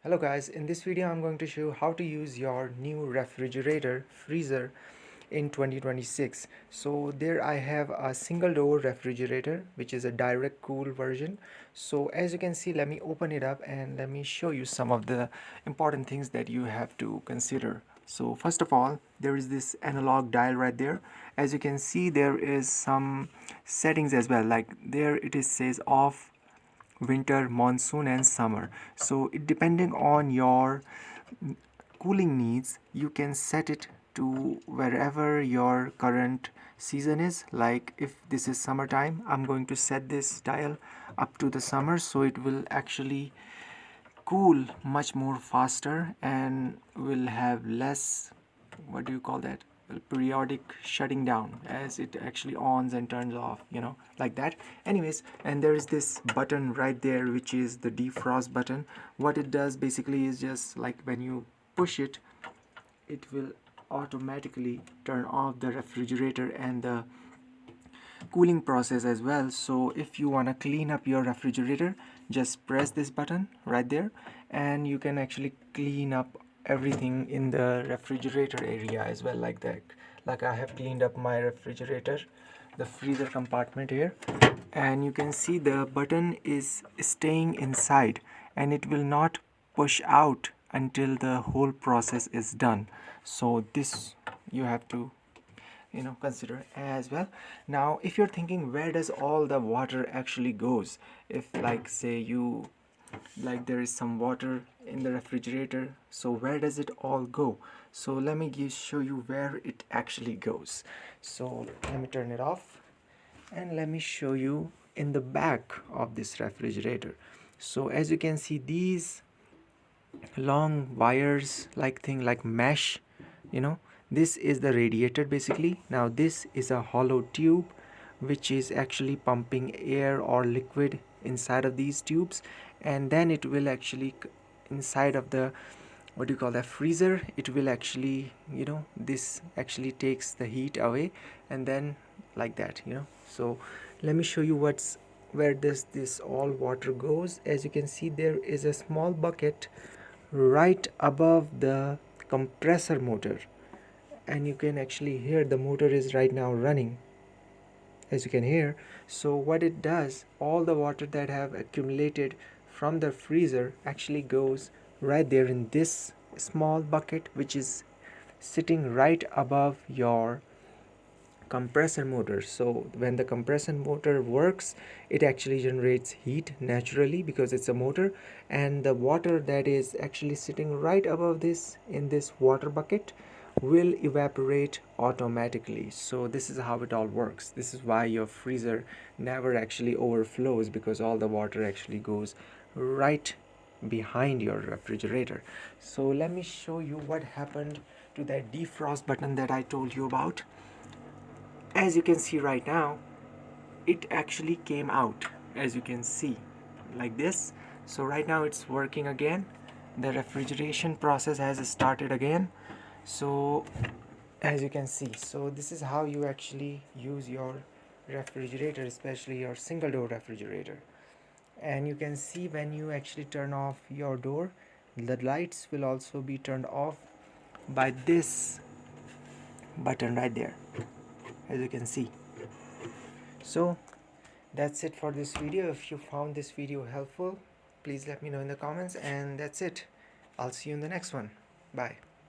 Hello guys, in this video I'm going to show you how to use your new refrigerator freezer in 2026. So there I have a single door refrigerator which is a direct cool version. So as you can see, let me open it up and let me show you some of the important things that you have to consider. So first of all, there is this analog dial right there. As you can see, there is some settings as well, like there it is says off, winter, monsoon and summer. So it depending on your cooling needs, you can set it to wherever your current season is. Like if this is summertime, I'm going to set this dial up to the summer, so it will actually cool much more faster and will have less, what do you call that, periodic shutting down, as it actually ons and turns off, like that. Anyways, and there is this button right there which is the defrost button. What it does basically is just like when you push it, it will automatically turn off the refrigerator and the cooling process as well. So if you want to clean up your refrigerator, just press this button right there and you can actually clean up everything in the refrigerator area as well, like that. Like I have cleaned up my refrigerator, the freezer compartment here, and you can see the button is staying inside and it will not push out until the whole process is done. So this you have to consider as well. Now if you're thinking where does all the water actually goes, if like say you like there is some water in the refrigerator, so where does it all go? So let me show you where it actually goes. So let me turn it off and let me show you in the back of this refrigerator. So as you can see, these long wires like thing like mesh, this is the radiator basically. Now this is a hollow tube which is actually pumping air or liquid inside of these tubes, and then it will actually inside of the, what do you call that, freezer, it will actually, this actually takes the heat away, and then like that. So let me show you where this all water goes. As you can see, there is a small bucket right above the compressor motor, and you can actually hear the motor is right now running, as you can hear. So what it does, all the water that have accumulated from the freezer actually goes right there in this small bucket which is sitting right above your compressor motor. So when the compressor motor works, it actually generates heat naturally because it's a motor, and the water that is actually sitting right above this in this water bucket will evaporate automatically. So this is how it all works. This is why your freezer never actually overflows, because all the water actually goes right behind your refrigerator. So let me show you what happened to that defrost button that I told you about. As you can see right now, it actually came out, as you can see, like this. So right now it's working again. The refrigeration process has started again. So as you can see, so this is how you actually use your refrigerator, especially your single door refrigerator. And you can see when you actually turn off your door, the lights will also be turned off by this button right there, as you can see. So that's it for this video. If you found this video helpful, please let me know in the comments, and that's it. I'll see you in the next one. Bye.